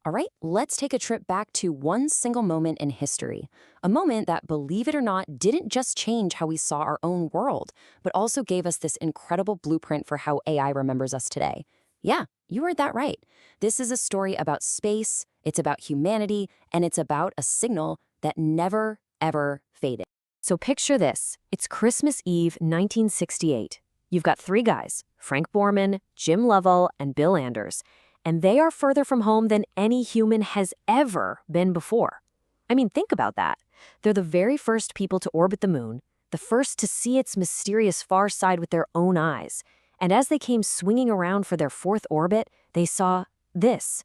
All right, let's take a trip back to one single moment in history. A moment that, believe it or not, didn't just change how we saw our own world, but also gave us this incredible blueprint for how AI remembers us today. Yeah, you heard that right. This is a story about space, it's about humanity, and it's about a signal that never, ever faded. So picture this. It's Christmas Eve, 1968. You've got three guys, Frank Borman, Jim Lovell, and Bill Anders, and they are further from home than any human has ever been before. I mean, think about that. They're the very first people to orbit the moon, the first to see its mysterious far side with their own eyes. And as they came swinging around for their fourth orbit, they saw this.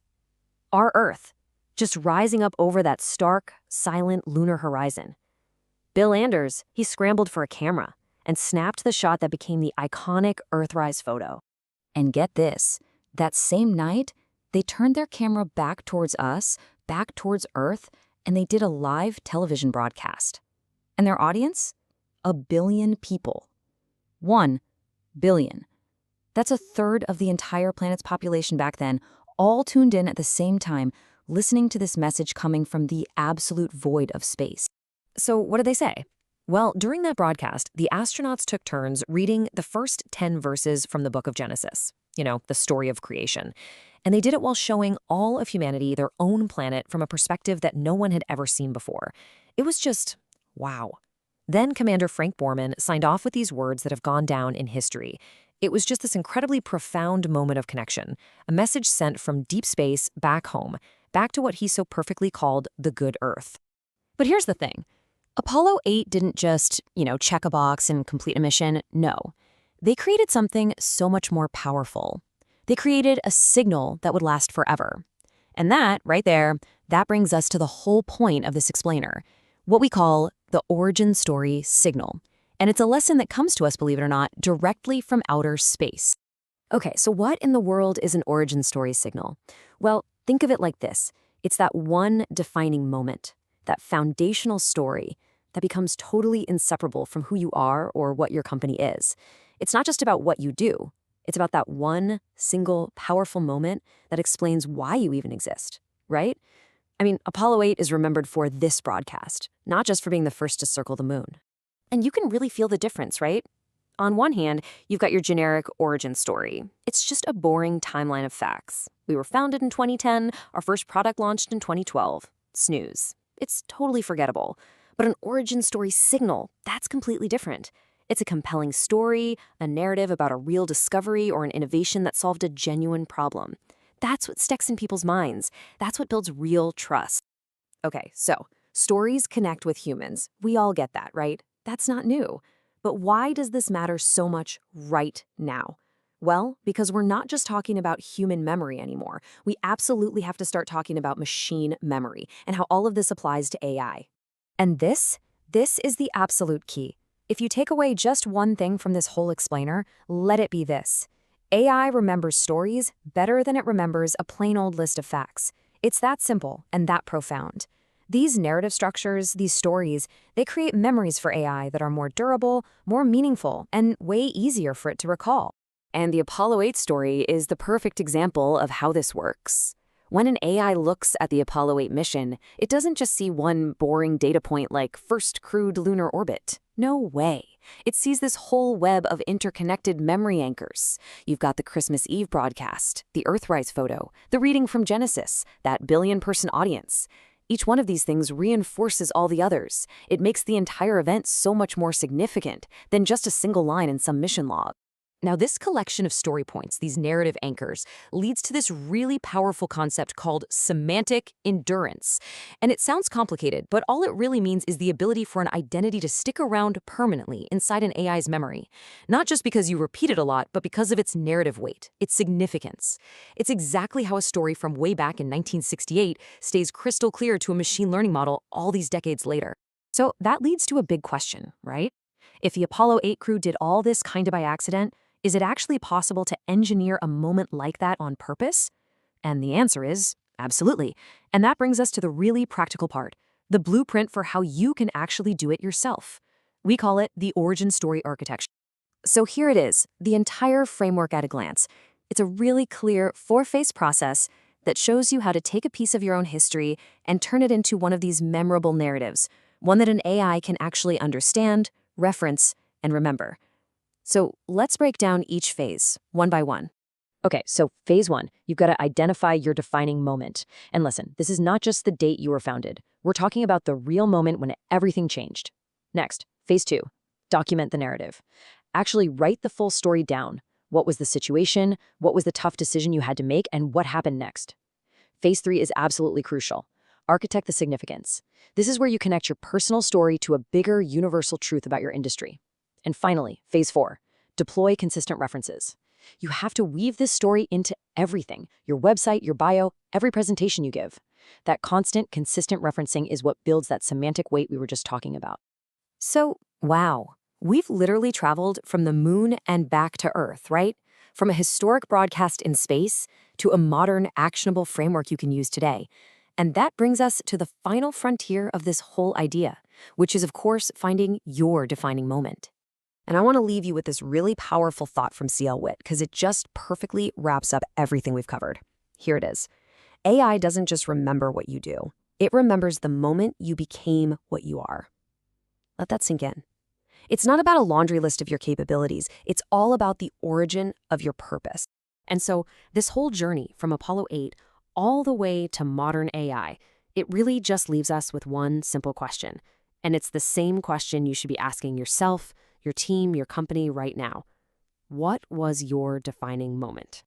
Our Earth, just rising up over that stark, silent lunar horizon. Bill Anders, he scrambled for a camera and snapped the shot that became the iconic Earthrise photo. And get this, that same night, they turned their camera back towards us, back towards Earth, and they did a live television broadcast. And their audience? 1 billion people. 1 billion. That's a third of the entire planet's population back then, all tuned in at the same time, listening to this message coming from the absolute void of space. So what did they say? Well, during that broadcast, the astronauts took turns reading the first 10 verses from the book of Genesis, the story of creation. And they did it while showing all of humanity their own planet from a perspective that no one had ever seen before. It was just, wow. Then Commander Frank Borman signed off with these words that have gone down in history. It was just this incredibly profound moment of connection, a message sent from deep space back home, back to what he so perfectly called the good Earth. But here's the thing. Apollo 8 didn't just, check a box and complete a mission. No. They created something so much more powerful. They created a signal that would last forever. And that, right there, that brings us to the whole point of this explainer, what we call the origin story signal. And it's a lesson that comes to us, believe it or not, directly from outer space. Okay, so what in the world is an origin story signal? Well, think of it like this. It's that one defining moment, that foundational story that becomes totally inseparable from who you are or what your company is. It's not just about what you do. It's about that one single powerful moment that explains why you even exist, right? I mean, Apollo 8 is remembered for this broadcast, not just for being the first to circle the moon. And you can really feel the difference, right? On one hand, you've got your generic origin story. It's just a boring timeline of facts. We were founded in 2010, our first product launched in 2012. Snooze. It's totally forgettable. But an origin story signal, that's completely different. It's a compelling story, a narrative about a real discovery or an innovation that solved a genuine problem. That's what sticks in people's minds. That's what builds real trust. Okay, so stories connect with humans. We all get that, right? That's not new. But why does this matter so much right now? Well, because we're not just talking about human memory anymore. We absolutely have to start talking about machine memory and how all of this applies to AI. And this is the absolute key. If you take away just one thing from this whole explainer, let it be this. AI remembers stories better than it remembers a plain old list of facts. It's that simple and that profound. These narrative structures, these stories, they create memories for AI that are more durable, more meaningful, and way easier for it to recall. And the Apollo 8 story is the perfect example of how this works. When an AI looks at the Apollo 8 mission, it doesn't just see one boring data point like first crewed lunar orbit. No way. It sees this whole web of interconnected memory anchors. You've got the Christmas Eve broadcast, the Earthrise photo, the reading from Genesis, that billion-person audience. Each one of these things reinforces all the others. It makes the entire event so much more significant than just a single line in some mission log. Now, this collection of story points, these narrative anchors, leads to this really powerful concept called semantic endurance. And it sounds complicated, but all it really means is the ability for an identity to stick around permanently inside an AI's memory. Not just because you repeat it a lot, but because of its narrative weight, its significance. It's exactly how a story from way back in 1968 stays crystal clear to a machine learning model all these decades later. So that leads to a big question, right? If the Apollo 8 crew did all this kind of by accident, is it actually possible to engineer a moment like that on purpose? And the answer is absolutely. And that brings us to the really practical part, the blueprint for how you can actually do it yourself. We call it the origin story architecture. So here it is, the entire framework at a glance. It's a really clear four-phase process that shows you how to take a piece of your own history and turn it into one of these memorable narratives, one that an AI can actually understand, reference, and remember. So let's break down each phase, one by one. Okay, so phase one, you've got to identify your defining moment. And listen, this is not just the date you were founded. We're talking about the real moment when everything changed. Next, phase two, document the narrative. Actually write the full story down. What was the situation? What was the tough decision you had to make? And what happened next? Phase three is absolutely crucial. Architect the significance. This is where you connect your personal story to a bigger universal truth about your industry. And finally, phase four, deploy consistent references. You have to weave this story into everything, your website, your bio, every presentation you give. That constant, consistent referencing is what builds that semantic weight we were just talking about. So, wow, we've literally traveled from the moon and back to Earth, right? From a historic broadcast in space to a modern, actionable framework you can use today. And that brings us to the final frontier of this whole idea, which is, of course, finding your defining moment. And I want to leave you with this really powerful thought from C.L. Witt, because it just perfectly wraps up everything we've covered. Here it is. AI doesn't just remember what you do. It remembers the moment you became what you are. Let that sink in. It's not about a laundry list of your capabilities. It's all about the origin of your purpose. And so this whole journey from Apollo 8 all the way to modern AI, it really just leaves us with one simple question. And it's the same question you should be asking yourself, your team, your company right now. What was your defining moment?